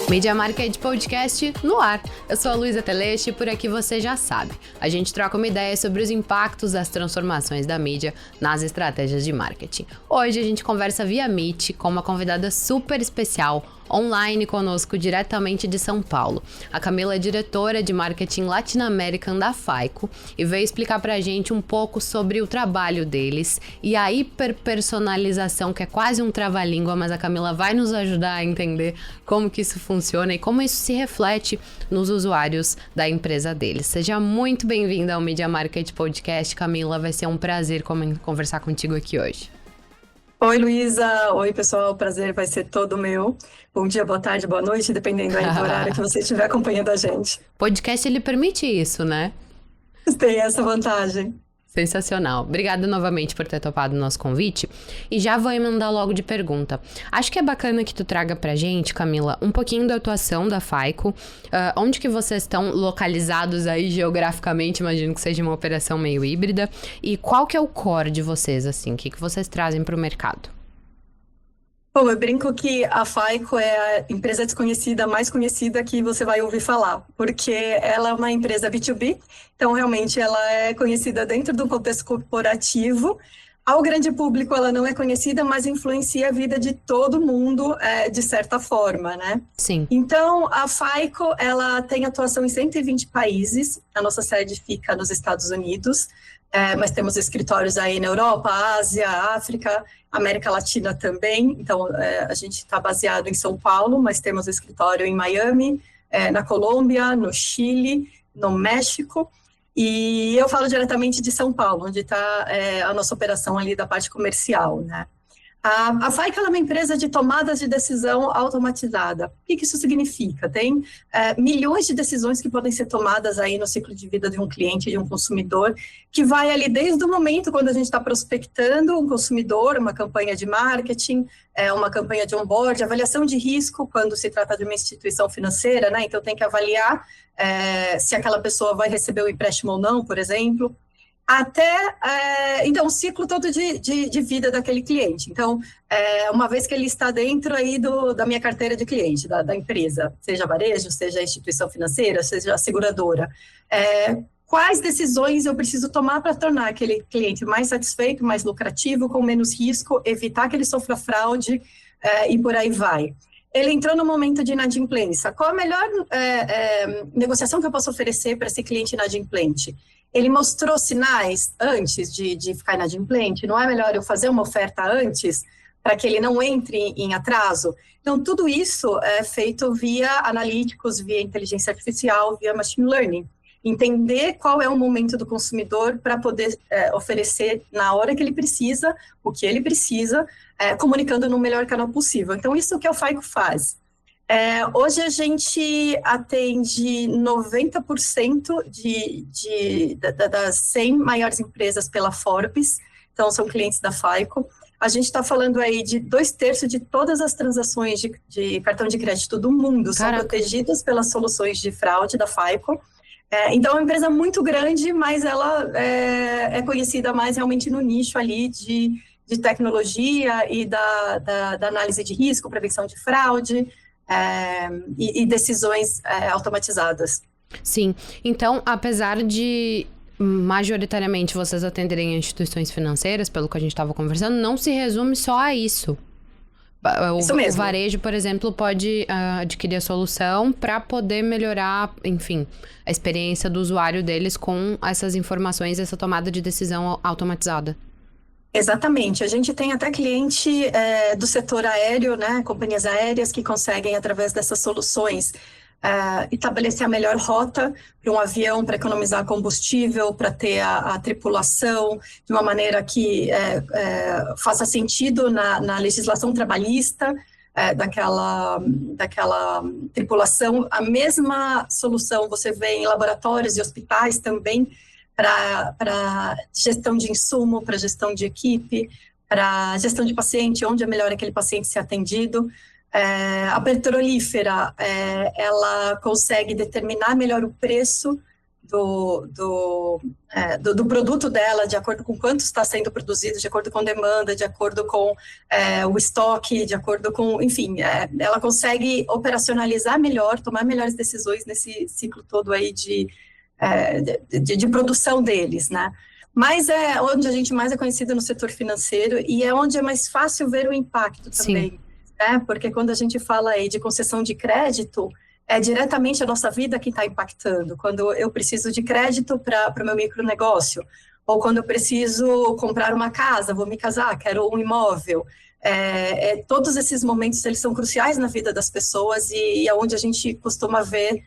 Media Market Podcast no ar. Eu sou a Luísa Teleste e por aqui você já sabe. A gente troca uma ideia sobre os impactos das transformações da mídia nas estratégias de marketing. Hoje a gente conversa via Meet com uma convidada super especial, online conosco diretamente de São Paulo. A Camila é diretora de marketing Latino-American da FAICO e veio explicar pra gente um pouco sobre o trabalho deles e a hiperpersonalização, que é quase um trava-língua, mas a Camila vai nos ajudar a entender como que isso funciona e como isso se reflete nos usuários da empresa deles. Seja muito bem-vinda ao Media Market Podcast, Camila. Vai ser um prazer conversar contigo aqui hoje. Oi, Luísa. Oi, pessoal. O prazer vai ser todo meu. Bom dia, boa tarde, boa noite, dependendo aí do horário que você estiver acompanhando a gente. Podcast, ele permite isso, né? Tem essa vantagem. Sensacional. Obrigada novamente por ter topado o nosso convite. E já vou emendar logo de pergunta. Acho que é bacana que tu traga pra gente, Camila, um pouquinho da atuação da FAICO. Onde que vocês estão localizados aí geograficamente? Imagino que seja uma operação meio híbrida. E qual que é o core de vocês, assim? O que vocês trazem pro mercado? Bom, eu brinco que a FAICO é a empresa desconhecida, mais conhecida que você vai ouvir falar, porque ela é uma empresa B2B, então realmente ela é conhecida dentro do contexto corporativo. Ao grande público ela não é conhecida, mas influencia a vida de todo mundo de certa forma, né? Sim. Então, a FAICO, ela tem atuação em 120 países, a nossa sede fica nos Estados Unidos, mas temos escritórios aí na Europa, Ásia, África, América Latina também. Então, a gente está baseado em São Paulo, mas temos escritório em Miami, na Colômbia, no Chile, no México. E eu falo diretamente de São Paulo, onde está a nossa operação ali da parte comercial, né? A FAICO é uma empresa de tomadas de decisão automatizada. O que isso significa? Tem milhões de decisões que podem ser tomadas aí no ciclo de vida de um cliente, de um consumidor, que vai ali desde o momento quando a gente está prospectando um consumidor, uma campanha de marketing, uma campanha de onboard, avaliação de risco quando se trata de uma instituição financeira, né? Então tem que avaliar se aquela pessoa vai receber o empréstimo ou não, por exemplo. Então, o ciclo todo de vida daquele cliente. Então, uma vez que ele está dentro aí da minha carteira de cliente, da empresa, seja varejo, seja instituição financeira, seja seguradora, quais decisões eu preciso tomar para tornar aquele cliente mais satisfeito, mais lucrativo, com menos risco, evitar que ele sofra fraude e por aí vai. Ele entrou no momento de inadimplência. Qual a melhor negociação que eu posso oferecer para esse cliente inadimplente? Ele mostrou sinais antes de ficar inadimplente? Não é melhor eu fazer uma oferta antes para que ele não entre em atraso? Então, tudo isso é feito via analíticos, via inteligência artificial, via machine learning. Entender qual é o momento do consumidor para poder oferecer na hora que ele precisa, o que ele precisa, comunicando no melhor canal possível. Então, isso que a FAICO faz. Hoje a gente atende 90% das 100 maiores empresas pela Forbes, então são clientes da FAICO. A gente está falando aí de 2/3 de todas as transações de cartão de crédito do mundo são protegidas pelas soluções de fraude da FAICO. Então é uma empresa muito grande, mas ela é conhecida mais realmente no nicho ali de tecnologia e da análise de risco, prevenção de fraude, e decisões automatizadas. Sim, então apesar de majoritariamente vocês atenderem a instituições financeiras, pelo que a gente estava conversando, não se resume só a isso. Isso mesmo. O varejo, por exemplo, pode adquirir a solução para poder melhorar, enfim, a experiência do usuário deles com essas informações, essa tomada de decisão automatizada. Exatamente. A gente tem até cliente do setor aéreo, né, companhias aéreas que conseguem, através dessas soluções, estabelecer a melhor rota para um avião, para economizar combustível, para ter a tripulação de uma maneira que faça sentido na legislação trabalhista daquela tripulação. A mesma solução você vê em laboratórios e hospitais também, para gestão de insumo, para gestão de equipe, para gestão de paciente, onde é melhor aquele paciente ser atendido. A petrolífera, ela consegue determinar melhor o preço do produto dela, de acordo com quanto está sendo produzido, de acordo com demanda, de acordo com o estoque, de acordo com, enfim, ela consegue operacionalizar melhor, tomar melhores decisões nesse ciclo todo aí de produção deles, né? Mas é onde a gente mais é conhecido no setor financeiro e é onde é mais fácil ver o impacto também, né? Porque quando a gente fala aí de concessão de crédito, é diretamente a nossa vida que está impactando. Quando eu preciso de crédito para o meu micronegócio, ou quando eu preciso comprar uma casa, vou me casar, quero um imóvel. Todos esses momentos, eles são cruciais na vida das pessoas e é onde a gente costuma ver,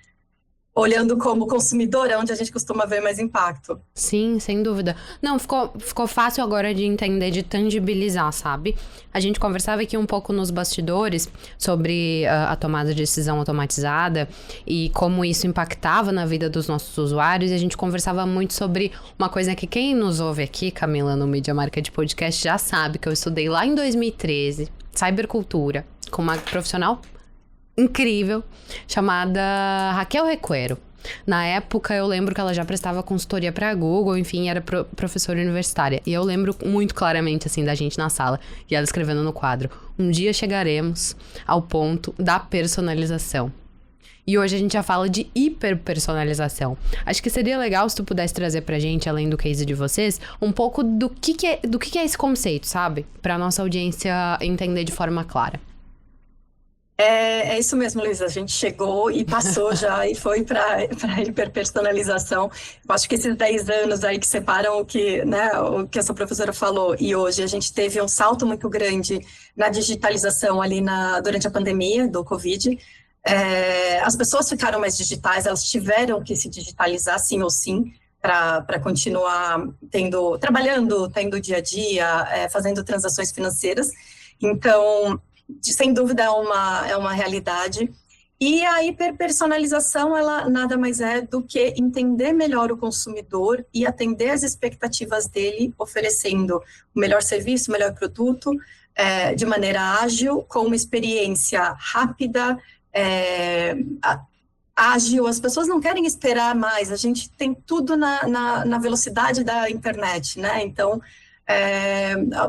olhando como consumidor, é onde a gente costuma ver mais impacto. Sim, sem dúvida. Não, ficou fácil agora de entender, de tangibilizar, sabe? A gente conversava aqui um pouco nos bastidores sobre a tomada de decisão automatizada e como isso impactava na vida dos nossos usuários. E a gente conversava muito sobre uma coisa que quem nos ouve aqui, Camila, no Media Market Podcast, já sabe que eu estudei lá em 2013, cybercultura, com uma profissional incrível, chamada Raquel Recuero. Na época, eu lembro que ela já prestava consultoria pra Google, enfim, era professora universitária. E eu lembro muito claramente, assim, da gente na sala, e ela escrevendo no quadro: um dia chegaremos ao ponto da personalização. E hoje a gente já fala de hiperpersonalização. Acho que seria legal se tu pudesse trazer pra gente, além do case de vocês, um pouco do que é esse conceito, sabe? Pra nossa audiência entender de forma clara. É isso mesmo, Luísa. A gente chegou e passou já e foi para a hiperpersonalização. Eu acho que esses 10 anos aí que separam o que essa professora falou e hoje a gente teve um salto muito grande na digitalização ali durante a pandemia do Covid. As pessoas ficaram mais digitais, elas tiveram que se digitalizar sim ou sim para continuar trabalhando, tendo dia a dia, fazendo transações financeiras. Então, sem dúvida é uma realidade. E a hiperpersonalização, ela nada mais é do que entender melhor o consumidor e atender as expectativas dele, oferecendo o melhor serviço, o melhor produto, de maneira ágil, com uma experiência rápida, ágil. As pessoas não querem esperar mais, a gente tem tudo na velocidade da internet, né? Então,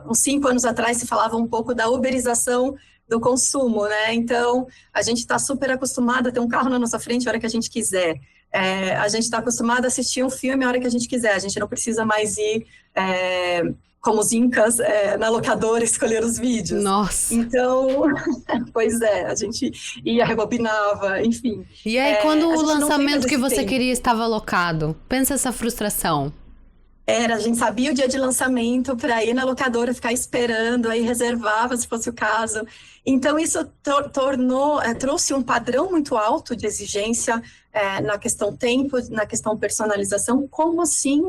uns 5 anos atrás se falava um pouco da uberização do consumo, né? Então, a gente está super acostumado a ter um carro na nossa frente a hora que a gente quiser. A gente está acostumado a assistir um filme a hora que a gente quiser. A gente não precisa mais ir, como os incas, na locadora escolher os vídeos. Nossa! Então, pois a gente ia, rebobinava, enfim. E aí, quando o lançamento que você queria estava alocado? Pensa essa frustração. A gente sabia o dia de lançamento para ir na locadora, ficar esperando, aí reservava se fosse o caso. Então, isso trouxe um padrão muito alto de exigência na questão tempo, na questão personalização. Como assim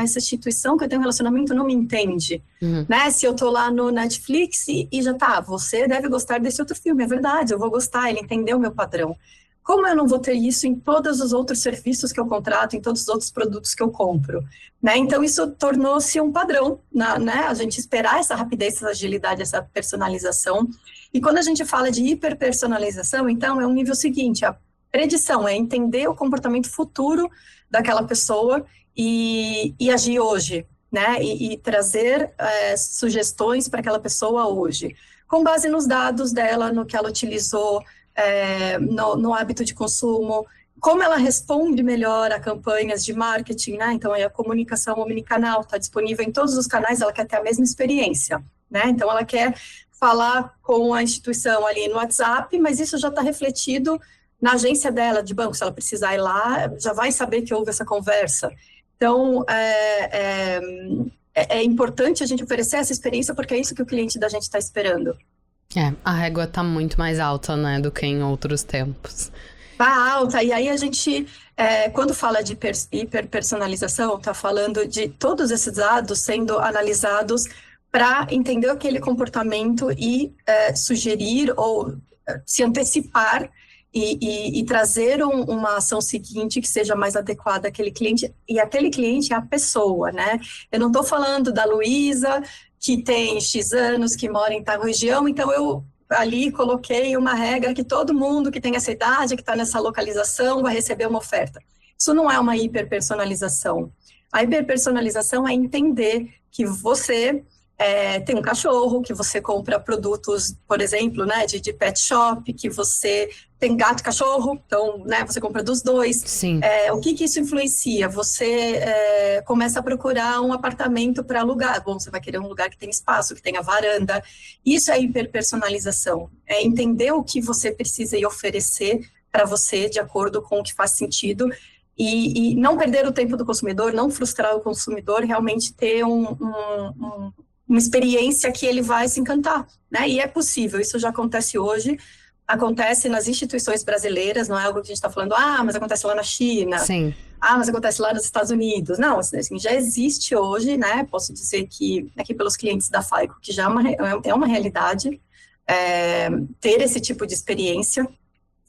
essa instituição que eu tenho um relacionamento não me entende? Né? Se eu estou lá no Netflix e já tá, você deve gostar desse outro filme, é verdade, eu vou gostar, ele entendeu o meu padrão. Como eu não vou ter isso em todos os outros serviços que eu contrato, em todos os outros produtos que eu compro? Né? Então, isso tornou-se um padrão, né? A gente esperar essa rapidez, essa agilidade, essa personalização. E quando a gente fala de hiperpersonalização, então, é um nível seguinte: a predição é entender o comportamento futuro daquela pessoa e agir hoje, né? E trazer sugestões para aquela pessoa hoje, com base nos dados dela, no que ela utilizou, no hábito de consumo, como ela responde melhor a campanhas de marketing, né? Então, a comunicação omnicanal está disponível em todos os canais, ela quer ter a mesma experiência, né? Então, ela quer falar com a instituição ali no WhatsApp, mas isso já está refletido na agência dela de banco. Se ela precisar ir lá, já vai saber que houve essa conversa. Então, é importante a gente oferecer essa experiência, porque é isso que o cliente da gente está esperando. A régua tá muito mais alta, né, do que em outros tempos. Tá alta, e aí a gente, quando fala de hiperpersonalização, tá falando de todos esses dados sendo analisados para entender aquele comportamento e sugerir ou se antecipar e trazer uma ação seguinte que seja mais adequada àquele cliente, e aquele cliente é a pessoa, né? Eu não estou falando da Luísa, que tem X anos, que mora em tal região, então eu ali coloquei uma regra que todo mundo que tem essa idade, que está nessa localização, vai receber uma oferta. Isso não é uma hiperpersonalização. A hiperpersonalização é entender que você tem um cachorro, que você compra produtos, por exemplo, né, de pet shop, que você tem gato e cachorro, então, né, você compra dos dois. Sim. O que isso influencia? Você começa a procurar um apartamento para alugar. Bom, você vai querer um lugar que tem espaço, que tenha varanda. Isso é hiperpersonalização. É entender o que você precisa e oferecer para você de acordo com o que faz sentido e não perder o tempo do consumidor, não frustrar o consumidor, realmente ter uma experiência que ele vai se encantar, né? E é possível, isso já acontece hoje, acontece nas instituições brasileiras, não é algo que a gente está falando, mas acontece lá na China, Sim. Mas acontece lá nos Estados Unidos. Não, assim, já existe hoje, né? Posso dizer que aqui pelos clientes da FICO, que já é uma realidade, ter esse tipo de experiência.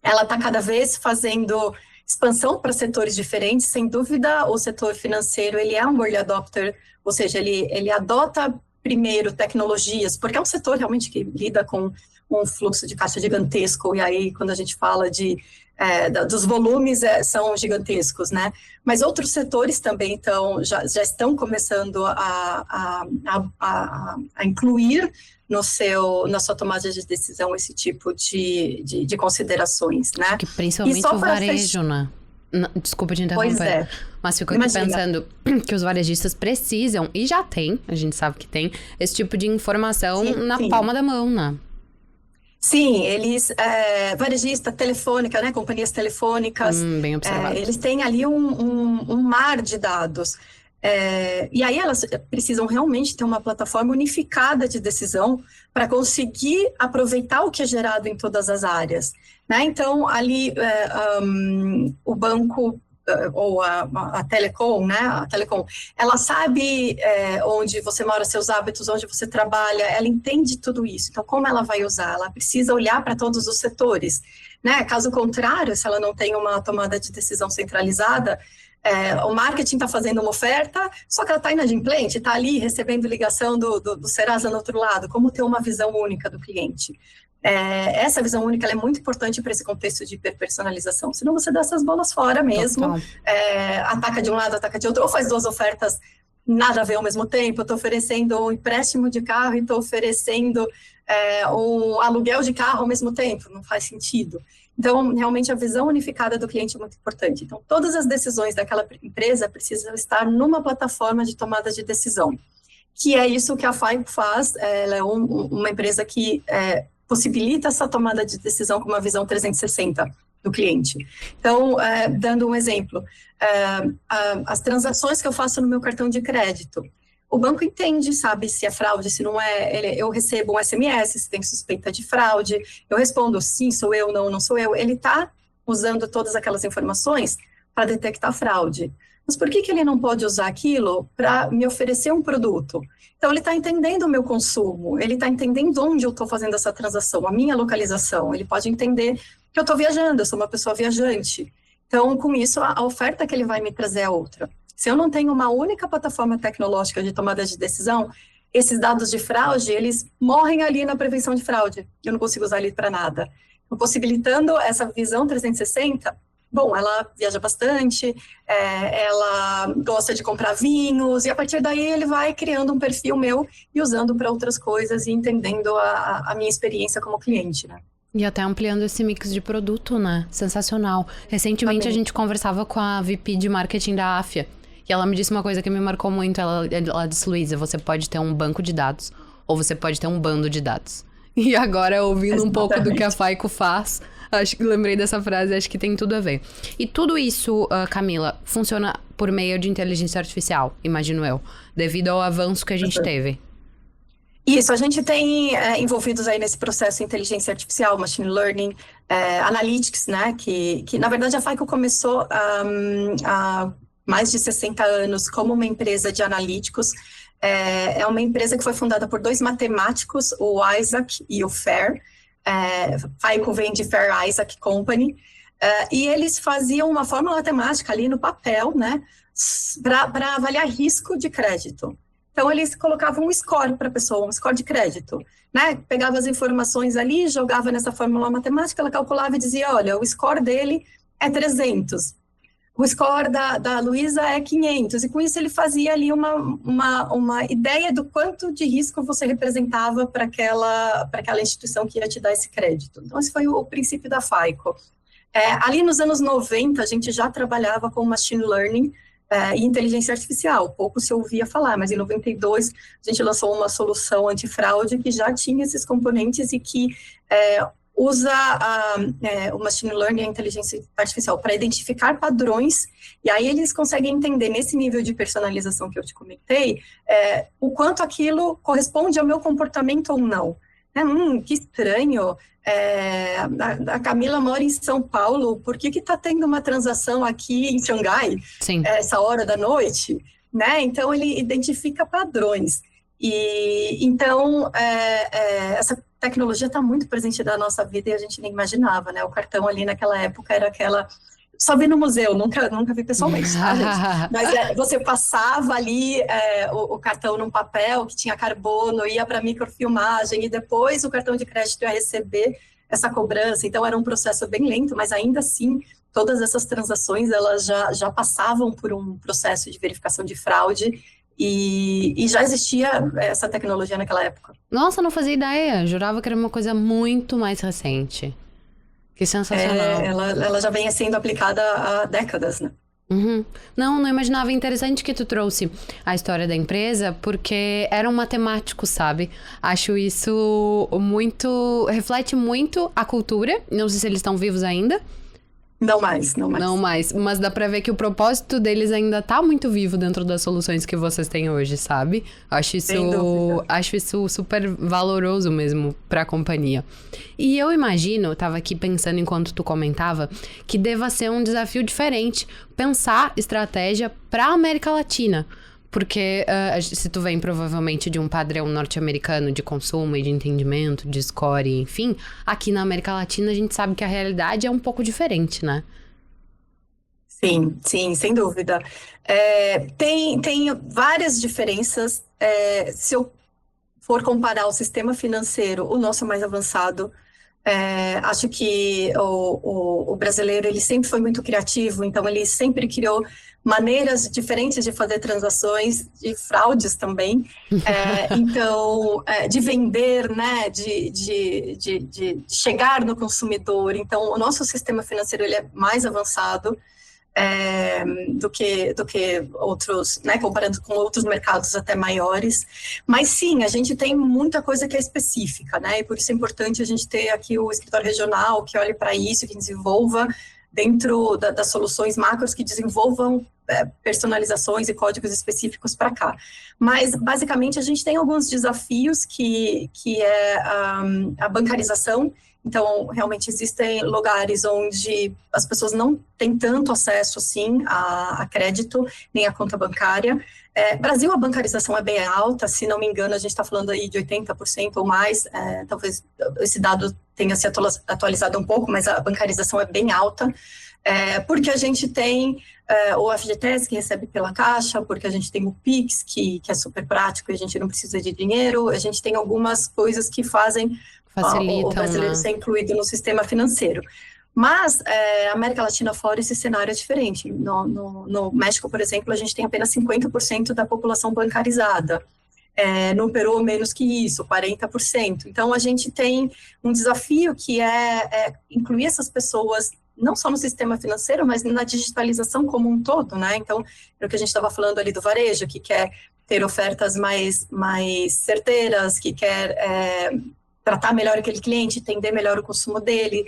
Ela está cada vez fazendo expansão para setores diferentes, sem dúvida, o setor financeiro, ele é um early adopter, ou seja, ele adota primeiro tecnologias, porque é um setor realmente que lida com um fluxo de caixa gigantesco, e aí quando a gente fala dos volumes são gigantescos, né? Mas outros setores também já estão começando a incluir na sua tomada de decisão esse tipo de considerações, né? Acho que principalmente o varejo, né? Desculpa te interromper. Pois é. Mas fico aqui pensando que os varejistas precisam, e já tem, a gente sabe que tem, esse tipo de informação na palma da mão, né? Sim, eles, varejista, telefônica, né, companhias telefônicas, bem observado. Eles têm ali um mar de dados. E aí elas precisam realmente ter uma plataforma unificada de decisão para conseguir aproveitar o que é gerado em todas as áreas, né? Então, ali, o banco ou a telecom, né? A telecom, ela sabe onde você mora, seus hábitos, onde você trabalha, ela entende tudo isso. Então, como ela vai usar? Ela precisa olhar para todos os setores, né? Caso contrário, se ela não tem uma tomada de decisão centralizada, o marketing está fazendo uma oferta, só que ela está inadimplente, está ali recebendo ligação do Serasa no outro lado. Como ter uma visão única do cliente? Essa visão única ela é muito importante para esse contexto de hiperpersonalização, senão você dá essas bolas fora mesmo, ataca de um lado, ataca de outro, ou faz duas ofertas, nada a ver ao mesmo tempo. Eu estou oferecendo um empréstimo de carro e estou oferecendo um aluguel de carro ao mesmo tempo, não faz sentido. Então, realmente, a visão unificada do cliente é muito importante. Então, todas as decisões daquela empresa precisam estar numa plataforma de tomada de decisão, que é isso que a FICO faz. Ela é uma empresa que possibilita essa tomada de decisão com uma visão 360 do cliente. Então, dando um exemplo, as transações que eu faço no meu cartão de crédito, o banco entende, sabe, se é fraude, se não é. Eu recebo um SMS, se tem suspeita de fraude, eu respondo sim, sou eu, não sou eu. Ele está usando todas aquelas informações para detectar fraude. Mas por que ele não pode usar aquilo para me oferecer um produto? Então, ele está entendendo o meu consumo, ele está entendendo onde eu estou fazendo essa transação, a minha localização. Ele pode entender que eu estou viajando, eu sou uma pessoa viajante. Então, com isso, a oferta que ele vai me trazer é outra. Se eu não tenho uma única plataforma tecnológica de tomada de decisão, esses dados de fraude, eles morrem ali na prevenção de fraude. Eu não consigo usar ele para nada. Então, possibilitando essa visão 360, bom, ela viaja bastante, ela gosta de comprar vinhos, e a partir daí ele vai criando um perfil meu e usando para outras coisas e entendendo a minha experiência como cliente, né? E até ampliando esse mix de produto, né? Sensacional. Recentemente a gente conversava com a VP de marketing da Afya, e ela me disse uma coisa que me marcou muito. Ela disse, Luísa, você pode ter um banco de dados, ou você pode ter um bando de dados. E agora, ouvindo um pouco do que a FICO faz, acho que lembrei dessa frase, acho que tem tudo a ver. E tudo isso, Camila, funciona por meio de inteligência artificial, imagino eu, devido ao avanço que a gente teve. Isso, a gente tem envolvidos aí nesse processo inteligência artificial, machine learning, analytics, né, que na verdade a FICO começou há mais de 60 anos como uma empresa de analíticos. É uma empresa que foi fundada por dois matemáticos, o Isaac e o Fair. FICO vem de Fair Isaac Company, e eles faziam uma fórmula matemática ali no papel, né, para avaliar risco de crédito. Então, eles colocavam um score para a pessoa, um score de crédito, né? Pegava as informações ali, jogava nessa fórmula matemática, ela calculava e dizia, olha, o score dele é 300. o score da Luísa é 500, e com isso ele fazia ali uma ideia do quanto de risco você representava para aquela instituição que ia te dar esse crédito. Então, esse foi o princípio da FICO. Ali nos anos 90, a gente já trabalhava com machine learning e inteligência artificial, pouco se ouvia falar, mas em 92 a gente lançou uma solução antifraude que já tinha esses componentes e que usa o machine learning e a inteligência artificial para identificar padrões, e aí eles conseguem entender, nesse nível de personalização que eu te comentei, o quanto aquilo corresponde ao meu comportamento ou não. Que estranho, a Camila mora em São Paulo, por que está tendo uma transação aqui em Xangai, essa hora da noite? Né? Então, ele identifica padrões. E então, essa tecnologia está muito presente na nossa vida e a gente nem imaginava, né? O cartão ali naquela época era aquela... Só vi no museu, nunca vi pessoalmente, tá, gente? Mas você passava ali o cartão num papel que tinha carbono, ia para microfilmagem e depois o cartão de crédito ia receber essa cobrança. Então, era um processo bem lento, mas ainda assim, todas essas transações, elas já passavam por um processo de verificação de fraude. E já existia essa tecnologia naquela época. Nossa, não fazia ideia. Jurava que era uma coisa muito mais recente. Que sensacional. Ela já vem sendo aplicada há décadas, né? Uhum. Não imaginava. Interessante que tu trouxe a história da empresa, porque era um matemático, sabe? Acho isso muito... reflete muito a cultura. Não sei se eles estão vivos ainda. Não mais. Mas dá pra ver que o propósito deles ainda tá muito vivo dentro das soluções que vocês têm hoje, sabe? Acho isso super valoroso mesmo pra companhia. E eu imagino, eu tava aqui pensando enquanto tu comentava, que deva ser um desafio diferente pensar estratégia pra América Latina. Porque se tu vem provavelmente de um padrão norte-americano de consumo e de entendimento, de score, enfim, aqui na América Latina a gente sabe que a realidade é um pouco diferente, né? Sim, sem dúvida. Tem várias diferenças. Se eu for comparar o sistema financeiro, o nosso é mais avançado. Acho que o brasileiro ele sempre foi muito criativo, então ele sempre criou maneiras diferentes de fazer transações, de fraudes também, então, de vender, né, de chegar no consumidor. Então, o nosso sistema financeiro ele é mais avançado do que outros, né, comparando com outros mercados até maiores. Mas sim, a gente tem muita coisa que é específica, né, e por isso é importante a gente ter aqui o escritório regional que olhe para isso, que desenvolva dentro das soluções macros, que desenvolvam personalizações e códigos específicos para cá. Mas, basicamente, a gente tem alguns desafios que é a bancarização. Então, realmente, existem lugares onde as pessoas não têm tanto acesso, assim, a crédito, nem a conta bancária. Brasil, a bancarização é bem alta, se não me engano, a gente está falando aí de 80% ou mais, talvez esse dado tenha se atualizado um pouco, mas a bancarização é bem alta, porque a gente tem o FGTS, que recebe pela Caixa, porque a gente tem o Pix, que é super prático e a gente não precisa de dinheiro, a gente tem algumas coisas que fazem o brasileiro ser incluído no sistema financeiro. Mas a América Latina fora, esse cenário é diferente. No México, por exemplo, a gente tem apenas 50% da população bancarizada. No Peru, menos que isso, 40%. Então, a gente tem um desafio que é incluir essas pessoas não só no sistema financeiro, mas na digitalização como um todo, né? Então, é o que a gente estava falando ali do varejo, que quer ter ofertas mais certeiras, que quer tratar melhor aquele cliente, entender melhor o consumo dele,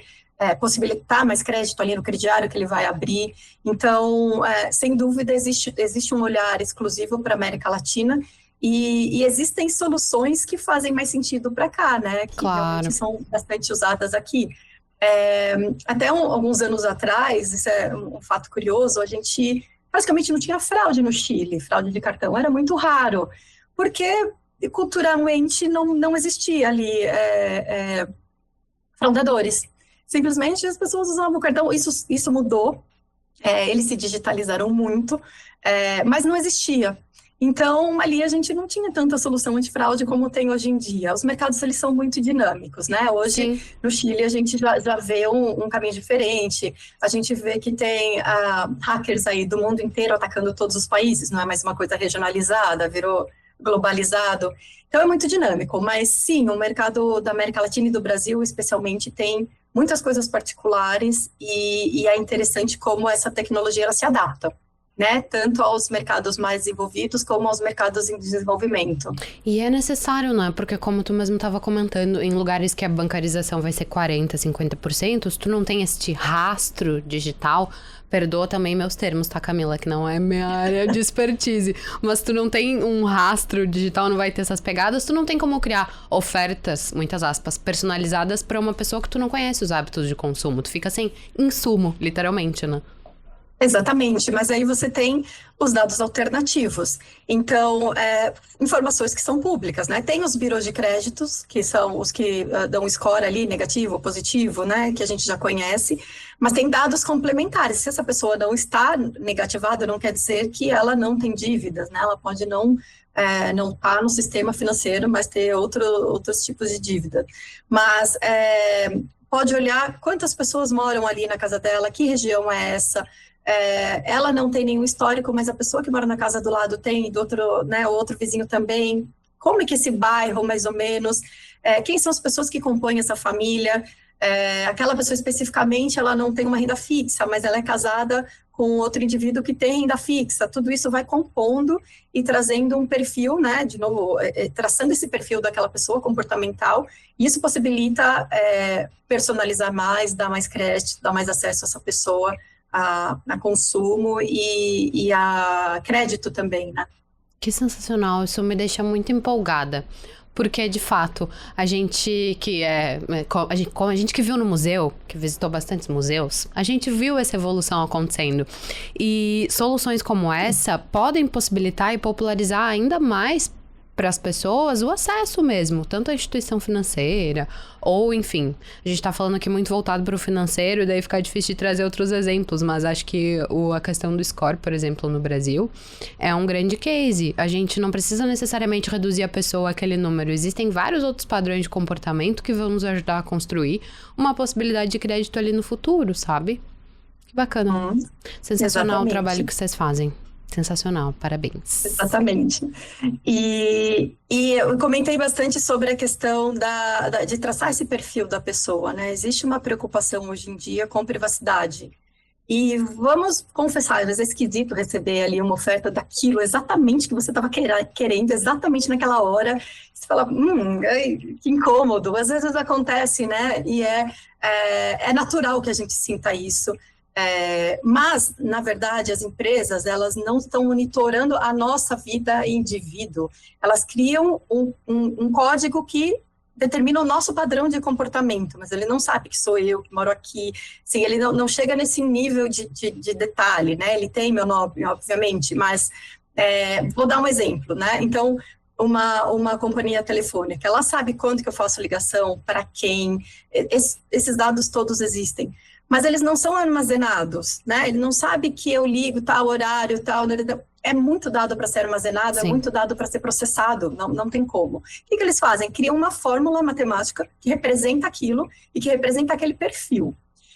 possibilitar mais crédito ali no crediário que ele vai abrir. Então, sem dúvida, existe um olhar exclusivo para a América Latina e existem soluções que fazem mais sentido para cá, né? Que realmente são bastante usadas aqui. Até alguns anos atrás, isso é um fato curioso, a gente praticamente não tinha fraude no Chile, fraude de cartão era muito raro, porque culturalmente não existia ali fraudadores. Simplesmente as pessoas usavam o cartão, isso mudou, eles se digitalizaram muito, mas não existia. Então, ali a gente não tinha tanta solução antifraude como tem hoje em dia. Os mercados, eles são muito dinâmicos, né? Hoje, Sim. no Chile, a gente já vê um caminho diferente. A gente vê que tem hackers aí do mundo inteiro atacando todos os países. Não é mais uma coisa regionalizada, virou globalizado. Então, é muito dinâmico. Mas, sim, o mercado da América Latina e do Brasil, especialmente, tem muitas coisas particulares e é interessante como essa tecnologia ela se adapta, né? Tanto aos mercados mais desenvolvidos como aos mercados em desenvolvimento. E é necessário, né? Porque como tu mesmo estava comentando, em lugares que a bancarização vai ser 40%, 50%, se tu não tem este rastro digital, perdoa também meus termos, tá, Camila? Que não é minha área de expertise. Mas tu não tem um rastro digital, não vai ter essas pegadas, tu não tem como criar ofertas, muitas aspas, personalizadas para uma pessoa que tu não conhece os hábitos de consumo. Tu fica sem insumo, literalmente, né? Exatamente, mas aí você tem os dados alternativos. Então, informações que são públicas, né? Tem os birôs de créditos, que são os que dão score ali, negativo ou positivo, né? Que a gente já conhece, mas tem dados complementares. Se essa pessoa não está negativada, não quer dizer que ela não tem dívidas, né? Ela pode não estar no sistema financeiro, mas ter outros tipos de dívida. Mas pode olhar quantas pessoas moram ali na casa dela, que região é essa. Ela não tem nenhum histórico, mas a pessoa que mora na casa do lado tem, do outro, né, o outro vizinho também. Como é que esse bairro, mais ou menos, quem são as pessoas que compõem essa família? Aquela pessoa especificamente, ela não tem uma renda fixa, mas ela é casada com outro indivíduo que tem renda fixa. Tudo isso vai compondo e trazendo um perfil, né, de novo, traçando esse perfil daquela pessoa comportamental, e isso possibilita personalizar mais, dar mais crédito, dar mais acesso a essa pessoa a consumo e a crédito também, né? Que sensacional, isso me deixa muito empolgada. Porque, de fato, a gente a gente que viu no museu, que visitou bastantes museus, a gente viu essa evolução acontecendo. E soluções como essa podem possibilitar e popularizar ainda mais para as pessoas o acesso mesmo, tanto à instituição financeira, ou enfim, a gente está falando aqui muito voltado para o financeiro, e daí fica difícil de trazer outros exemplos, mas acho que a questão do score, por exemplo, no Brasil, é um grande case. A gente não precisa necessariamente reduzir a pessoa àquele número, existem vários outros padrões de comportamento que vão nos ajudar a construir uma possibilidade de crédito ali no futuro, sabe? Que bacana. Sensacional o trabalho que vocês fazem. Sensacional, parabéns. Exatamente. E eu comentei bastante sobre a questão de traçar esse perfil da pessoa, né? Existe uma preocupação hoje em dia com privacidade. E vamos confessar, às vezes é esquisito receber ali uma oferta daquilo exatamente que você estava querendo, exatamente naquela hora. Você fala, que incômodo. Às vezes acontece, né? E é natural que a gente sinta isso. Mas, na verdade, as empresas, elas não estão monitorando a nossa vida indivíduo. Elas criam um código que determina o nosso padrão de comportamento, mas ele não sabe que sou eu, que moro aqui. Sim, ele não chega nesse nível de detalhe, né? Ele tem meu nome, obviamente, mas vou dar um exemplo, né? Então, uma companhia telefônica, ela sabe quando que eu faço ligação, para quem, esses dados todos existem. Mas eles não são armazenados, né? Ele não sabe que eu ligo tal horário, tal. É muito dado para ser armazenado, Sim. É muito dado para ser processado, não tem como. O que eles fazem? Criam uma fórmula matemática que representa aquilo e que representa aquele perfil.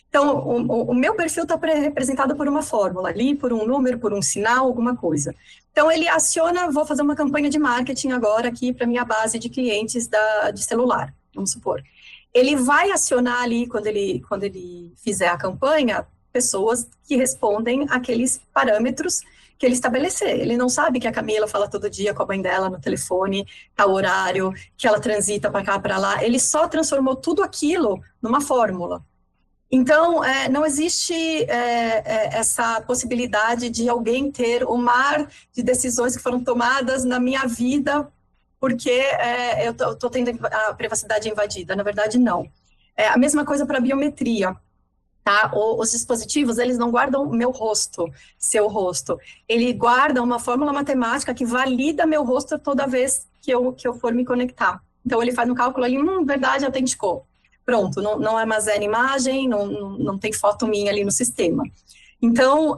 Então, o meu perfil está representado por uma fórmula ali, por um número, por um sinal, alguma coisa. Então, ele aciona, vou fazer uma campanha de marketing agora aqui para minha base de clientes de celular, vamos supor. Ele vai acionar ali, quando ele fizer a campanha, pessoas que respondem àqueles parâmetros que ele estabelecer. Ele não sabe que a Camila fala todo dia com a mãe dela no telefone, tal horário, que ela transita para cá, para lá. Ele só transformou tudo aquilo numa fórmula. Então, não existe essa possibilidade de alguém ter o mar de decisões que foram tomadas na minha vida porque eu estou tendo a privacidade invadida. Na verdade, não. A mesma coisa para a biometria. Tá? Os dispositivos, eles não guardam meu rosto, seu rosto. Ele guarda uma fórmula matemática que valida meu rosto toda vez que eu for me conectar. Então, ele faz um cálculo ali, verdade, autenticou. Pronto, não armazena imagem, não tem foto minha ali no sistema. Então,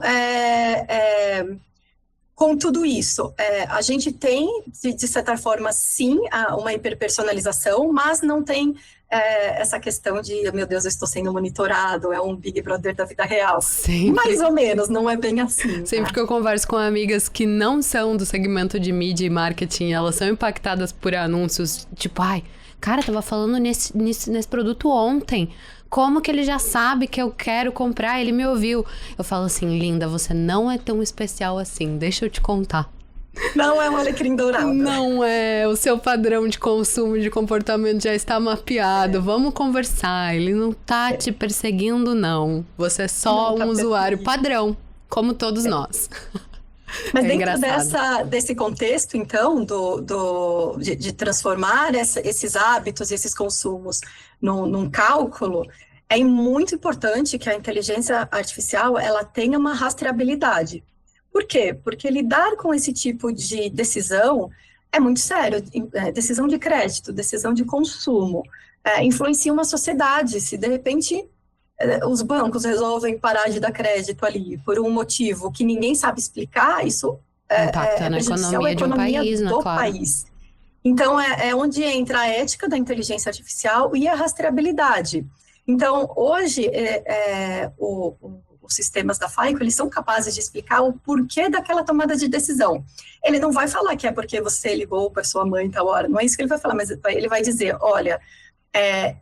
Com tudo isso, a gente tem, de certa forma, sim, uma hiperpersonalização, mas não tem essa questão de, meu Deus, eu estou sendo monitorado, é um Big Brother da vida real. Sempre. Mais ou menos, não é bem assim. Sempre que eu converso com amigas que não são do segmento de mídia e marketing, elas são impactadas por anúncios, tipo, ai, cara, tava falando nesse produto ontem. Como que ele já sabe que eu quero comprar? Ele me ouviu. Eu falo assim, linda, você não é tão especial assim. Deixa eu te contar. Não é um alecrim dourado. Não é. O seu padrão de consumo, de comportamento já está mapeado. Vamos conversar. Ele não tá te perseguindo, não. Você é só um usuário padrão, como todos nós. Mas dentro desse contexto, então, de transformar esses hábitos, esses consumos num cálculo, é muito importante que a inteligência artificial ela tenha uma rastreabilidade. Por quê? Porque lidar com esse tipo de decisão é muito sério. Decisão de crédito, decisão de consumo, influencia uma sociedade. Se, de repente, os bancos resolvem parar de dar crédito ali por um motivo que ninguém sabe explicar, isso impacta na economia de um país, né? Claro. País. Então, é onde entra a ética da inteligência artificial e a rastreabilidade. Então, hoje, os sistemas da FICO, eles são capazes de explicar o porquê daquela tomada de decisão. Ele não vai falar que é porque você ligou para sua mãe em tal hora, não é isso que ele vai falar, mas ele vai dizer, olha,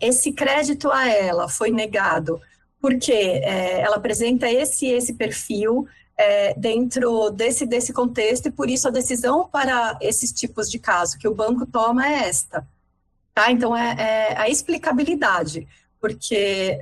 esse crédito a ela foi negado porque ela apresenta esse perfil dentro desse contexto, e por isso a decisão para esses tipos de caso que o banco toma é esta. Tá? Então, a explicabilidade, porque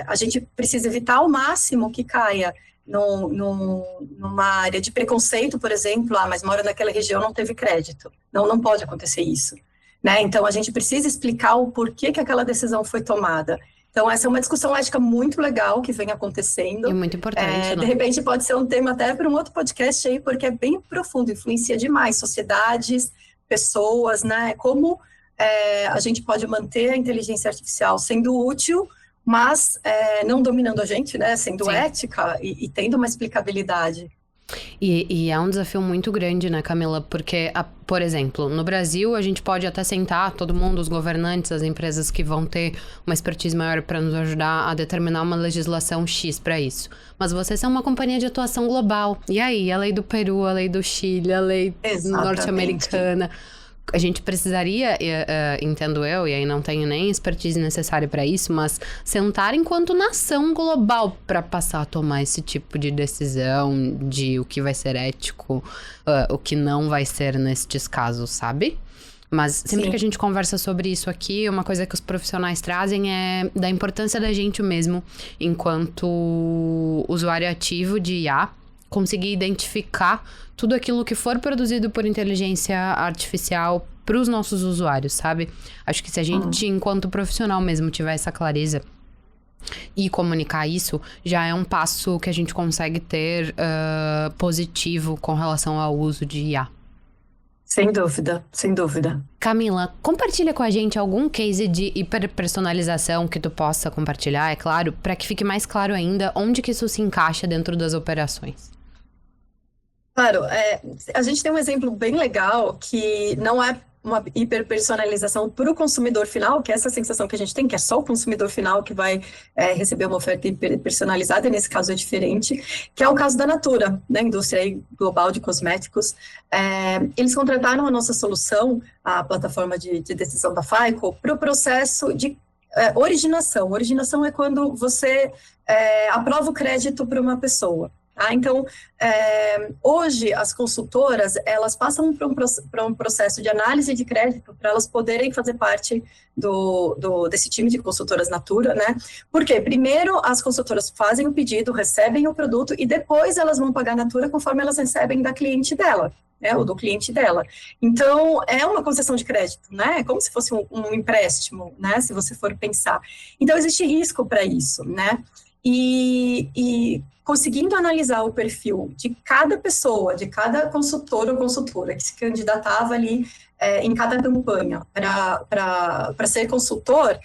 a gente precisa evitar ao máximo que caia numa área de preconceito, por exemplo, mas mora naquela região, não teve crédito. Não pode acontecer isso. Né? Então, a gente precisa explicar o porquê que aquela decisão foi tomada. Então, essa é uma discussão ética muito legal que vem acontecendo. E muito importante, De repente, pode ser um tema até para um outro podcast aí, porque é bem profundo, influencia demais sociedades, pessoas, né? Como a gente pode manter a inteligência artificial sendo útil, mas não dominando a gente, né? Sendo Sim. ética e tendo uma explicabilidade. E é um desafio muito grande, né, Camila? Porque, por exemplo, no Brasil a gente pode até sentar, todo mundo, os governantes, as empresas que vão ter uma expertise maior para nos ajudar a determinar uma legislação X para isso. Mas vocês são uma companhia de atuação global. E aí, a lei do Peru, a lei do Chile, a lei norte-americana. A gente precisaria, entendo eu, e aí não tenho nem expertise necessária para isso, mas sentar enquanto nação global para passar a tomar esse tipo de decisão de o que vai ser ético, o que não vai ser nestes casos, sabe? Mas sempre Sim. que a gente conversa sobre isso aqui, uma coisa que os profissionais trazem é da importância da gente mesmo, enquanto usuário ativo de IA, conseguir identificar tudo aquilo que for produzido por inteligência artificial para os nossos usuários, sabe? Acho que se a gente, enquanto profissional mesmo, tiver essa clareza e comunicar isso, já é um passo que a gente consegue ter positivo com relação ao uso de IA. Sem dúvida, sem dúvida. Camila, compartilha com a gente algum case de hiperpersonalização que tu possa compartilhar, é claro, para que fique mais claro ainda onde que isso se encaixa dentro das operações. Claro, a gente tem um exemplo bem legal que não é uma hiperpersonalização para o consumidor final, que é essa sensação que a gente tem, que é só o consumidor final que vai receber uma oferta hiperpersonalizada, e nesse caso é diferente, que é o caso da Natura, da indústria global de cosméticos. Eles contrataram a nossa solução, a plataforma de decisão da FICO, para o processo de originação. Originação é quando você aprova o crédito para uma pessoa. Então, hoje, as consultoras, elas passam por um processo de análise de crédito para elas poderem fazer parte desse time de consultoras Natura, né? Porque, primeiro, as consultoras fazem o pedido, recebem o produto e depois elas vão pagar a Natura conforme elas recebem da cliente dela, né? Ou do cliente dela. Então, é uma concessão de crédito, né? É como se fosse um empréstimo, né? Se você for pensar. Então, existe risco para isso, né? E conseguindo analisar o perfil de cada pessoa, de cada consultor ou consultora que se candidatava ali em cada campanha para ser consultor,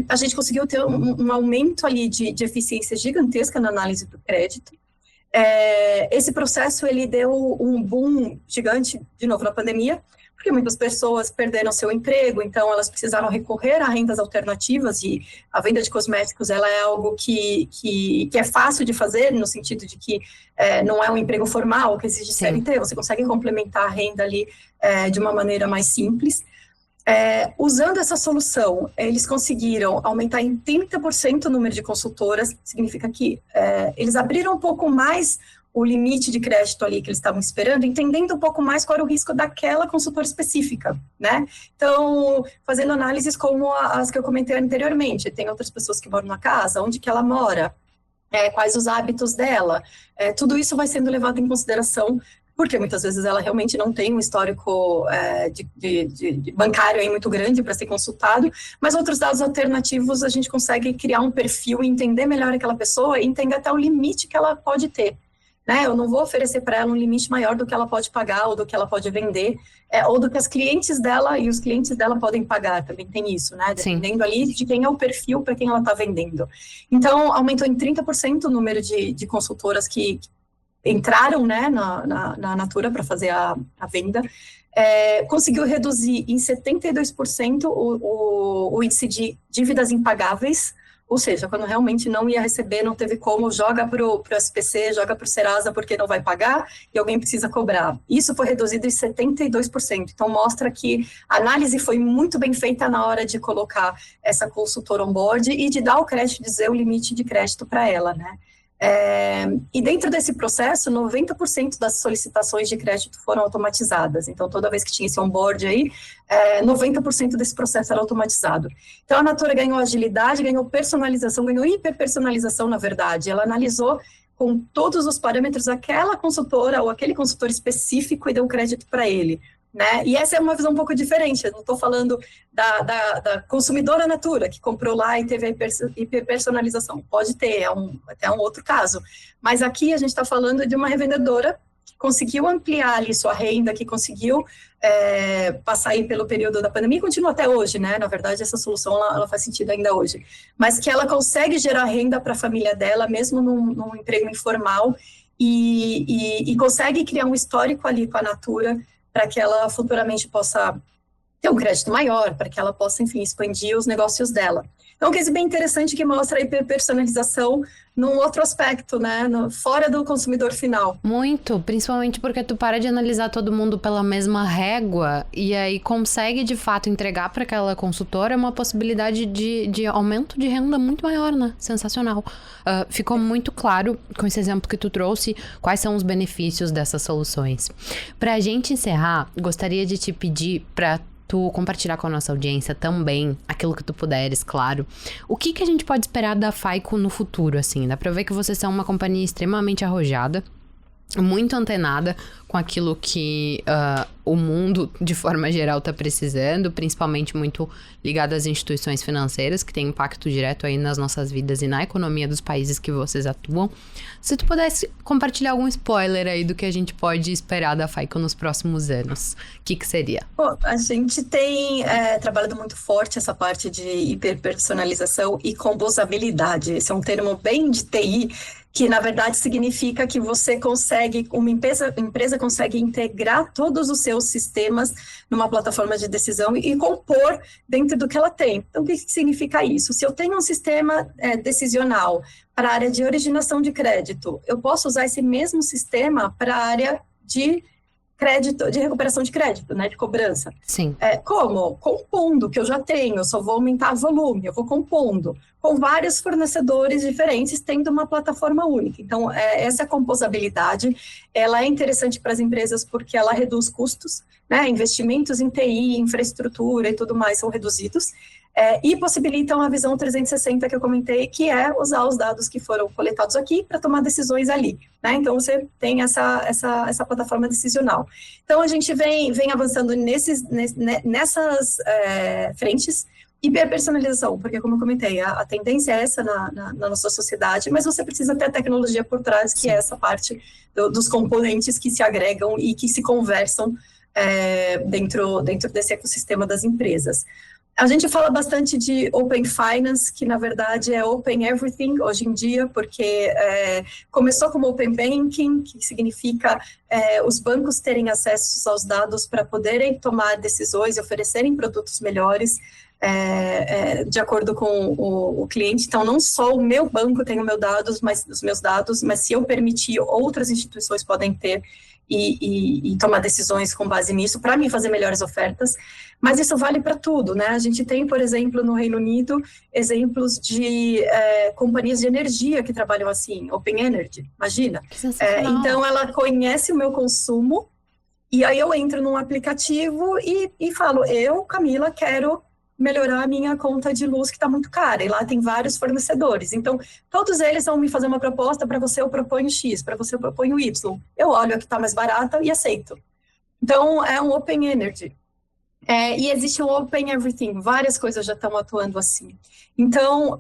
a gente conseguiu ter um aumento ali de eficiência gigantesca na análise do crédito. Esse processo, ele deu um boom gigante, de novo, na pandemia, porque muitas pessoas perderam seu emprego, então elas precisaram recorrer a rendas alternativas, e a venda de cosméticos, ela é algo que é fácil de fazer, no sentido de que não é um emprego formal, que exige CLT, você consegue complementar a renda ali de uma maneira mais simples. Usando essa solução, eles conseguiram aumentar em 30% o número de consultoras, significa que eles abriram um pouco mais o limite de crédito ali que eles estavam esperando, entendendo um pouco mais qual era o risco daquela consultora específica, né? Então, fazendo análises como as que eu comentei anteriormente, tem outras pessoas que moram na casa, onde que ela mora, quais os hábitos dela, tudo isso vai sendo levado em consideração, porque muitas vezes ela realmente não tem um histórico de bancário aí muito grande para ser consultado, mas outros dados alternativos a gente consegue criar um perfil e entender melhor aquela pessoa e entender até o limite que ela pode ter. Né? Eu não vou oferecer para ela um limite maior do que ela pode pagar ou do que ela pode vender, ou do que as clientes dela e os clientes dela podem pagar, também tem isso, né? Dependendo ali de quem é o perfil para quem ela está vendendo. Então, aumentou em 30% o número de consultoras que entraram, né, na Natura para fazer a venda, conseguiu reduzir em 72% o índice de dívidas impagáveis, ou seja, quando realmente não ia receber, não teve como, joga para o SPC, joga para o Serasa porque não vai pagar e alguém precisa cobrar. Isso foi reduzido em 72%. Então, mostra que a análise foi muito bem feita na hora de colocar essa consultora on board e de dar o crédito, dizer o limite de crédito para ela, né? E dentro desse processo, 90% das solicitações de crédito foram automatizadas. Então, toda vez que tinha esse onboard aí, 90% desse processo era automatizado. Então, a Natura ganhou agilidade, ganhou personalização, ganhou hiperpersonalização, na verdade. Ela analisou com todos os parâmetros aquela consultora ou aquele consultor específico e deu crédito para ele. Né? E essa é uma visão um pouco diferente, eu não estou falando da consumidora Natura, que comprou lá e teve a hiperpersonalização. Pode ter, até um outro caso. Mas aqui a gente está falando de uma revendedora que conseguiu ampliar ali sua renda, que conseguiu passar aí pelo período da pandemia e continua até hoje, né? Na verdade, essa solução ela faz sentido ainda hoje. Mas que ela consegue gerar renda para a família dela, mesmo num emprego informal, e consegue criar um histórico ali com a Natura, para que ela futuramente possa ter um crédito maior, para que ela possa, enfim, expandir os negócios dela. Então, um case bem interessante que mostra a hiperpersonalização num outro aspecto, né, fora do consumidor final. Muito, principalmente porque tu para de analisar todo mundo pela mesma régua e aí consegue, de fato, entregar para aquela consultora uma possibilidade de aumento de renda muito maior, né? Sensacional. Ficou muito claro, com esse exemplo que tu trouxe, quais são os benefícios dessas soluções. Pra gente encerrar, gostaria de te pedir para tu compartilhar com a nossa audiência também aquilo que tu puderes, claro. O que a gente pode esperar da Faico no futuro, assim? Dá pra ver que vocês são uma companhia extremamente arrojada, muito antenada com aquilo que o mundo, de forma geral, tá precisando, principalmente muito ligado às instituições financeiras, que tem impacto direto aí nas nossas vidas e na economia dos países que vocês atuam. Se tu pudesse compartilhar algum spoiler aí do que a gente pode esperar da Faico nos próximos anos, o que seria? Bom, a gente tem trabalhado muito forte essa parte de hiperpersonalização e composabilidade. Esse é um termo bem de TI, que na verdade significa que você consegue, uma empresa consegue integrar todos os seus sistemas numa plataforma de decisão e compor dentro do que ela tem. Então, o que significa isso? Se eu tenho um sistema decisional para a área de originação de crédito, eu posso usar esse mesmo sistema para a área de crédito, de recuperação de crédito, né, de cobrança. Sim. Como? Compondo, que eu já tenho, eu só vou aumentar o volume, eu vou compondo, com vários fornecedores diferentes, tendo uma plataforma única. Então, essa composabilidade, ela é interessante para as empresas porque ela reduz custos, né, investimentos em TI, infraestrutura e tudo mais são reduzidos, e possibilitam a visão 360 que eu comentei, que é usar os dados que foram coletados aqui para tomar decisões ali, né? Então, você tem essa plataforma decisional. Então, a gente vem avançando nessas frentes. Hiperpersonalização, porque, como eu comentei, a tendência é essa na nossa sociedade, mas você precisa ter a tecnologia por trás, que é essa parte dos componentes que se agregam e que se conversam dentro desse ecossistema das empresas. A gente fala bastante de Open Finance, que na verdade é Open Everything hoje em dia, porque começou como Open Banking, que significa os bancos terem acesso aos dados para poderem tomar decisões e oferecerem produtos melhores de acordo com o cliente. Então, não só o meu banco tem os meus dados, mas se eu permitir, outras instituições podem ter e tomar decisões com base nisso, para mim fazer melhores ofertas, mas isso vale para tudo, né? A gente tem, por exemplo, no Reino Unido, exemplos de companhias de energia que trabalham assim, Open Energy, imagina. Então, ela conhece o meu consumo, e aí eu entro num aplicativo e falo, Camila, quero melhorar a minha conta de luz que está muito cara, e lá tem vários fornecedores, então todos eles vão me fazer uma proposta, para você eu proponho X, para você eu proponho Y, eu olho a que está mais barata e aceito. Então é um Open Energy, e existe o Open Everything, várias coisas já estão atuando assim. Então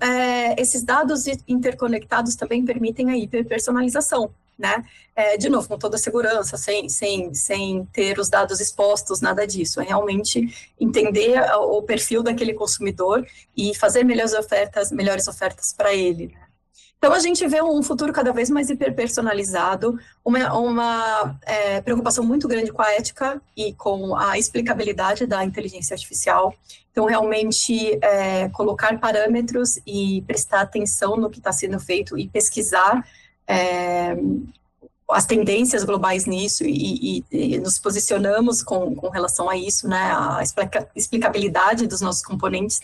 esses dados interconectados também permitem a hiperpersonalização, né? De novo, com toda a segurança, sem ter os dados expostos, nada disso. É realmente entender o perfil daquele consumidor e fazer melhores ofertas para ele, né? Então, a gente vê um futuro cada vez mais hiperpersonalizado, uma preocupação muito grande com a ética e com a explicabilidade da inteligência artificial. Então, realmente, colocar parâmetros e prestar atenção no que está sendo feito e pesquisar as tendências globais nisso e nos posicionamos com relação a isso, né, a explicabilidade dos nossos componentes.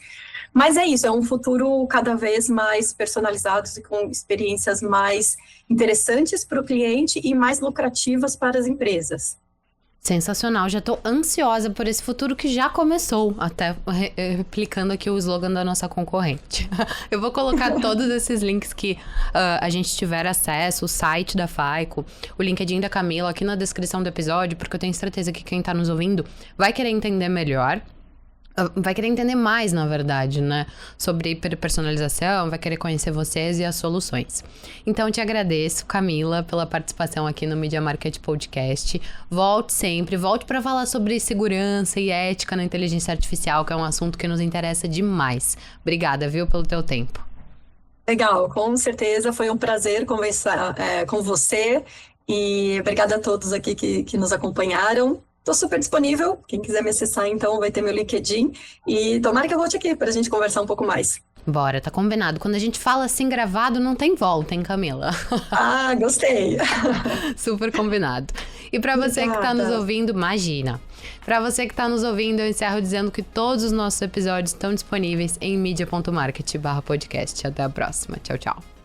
Mas é isso, é um futuro cada vez mais personalizado e com experiências mais interessantes para o cliente e mais lucrativas para as empresas. Sensacional, já tô ansiosa por esse futuro que já começou, até replicando aqui o slogan da nossa concorrente. Eu vou colocar todos esses links que a gente tiver acesso, o site da FAICO, o LinkedIn da Camila aqui na descrição do episódio, porque eu tenho certeza que quem tá nos ouvindo vai querer entender melhor. Vai querer entender mais, na verdade, né? Sobre hiperpersonalização, vai querer conhecer vocês e as soluções. Então, eu te agradeço, Camila, pela participação aqui no Media Market Podcast. Volte sempre, volte para falar sobre segurança e ética na inteligência artificial, que é um assunto que nos interessa demais. Obrigada, viu, pelo teu tempo. Legal, com certeza. Foi um prazer conversar com você. E obrigada a todos aqui que nos acompanharam. Estou super disponível, quem quiser me acessar, então, vai ter meu LinkedIn. E tomara que eu volte aqui para a gente conversar um pouco mais. Bora, tá combinado. Quando a gente fala assim gravado, não tem volta, hein, Camila? Ah, gostei. Super combinado. E para você que tá nos ouvindo, imagina. Para você que tá nos ouvindo, eu encerro dizendo que todos os nossos episódios estão disponíveis em media.market/podcast. Até a próxima. Tchau, tchau.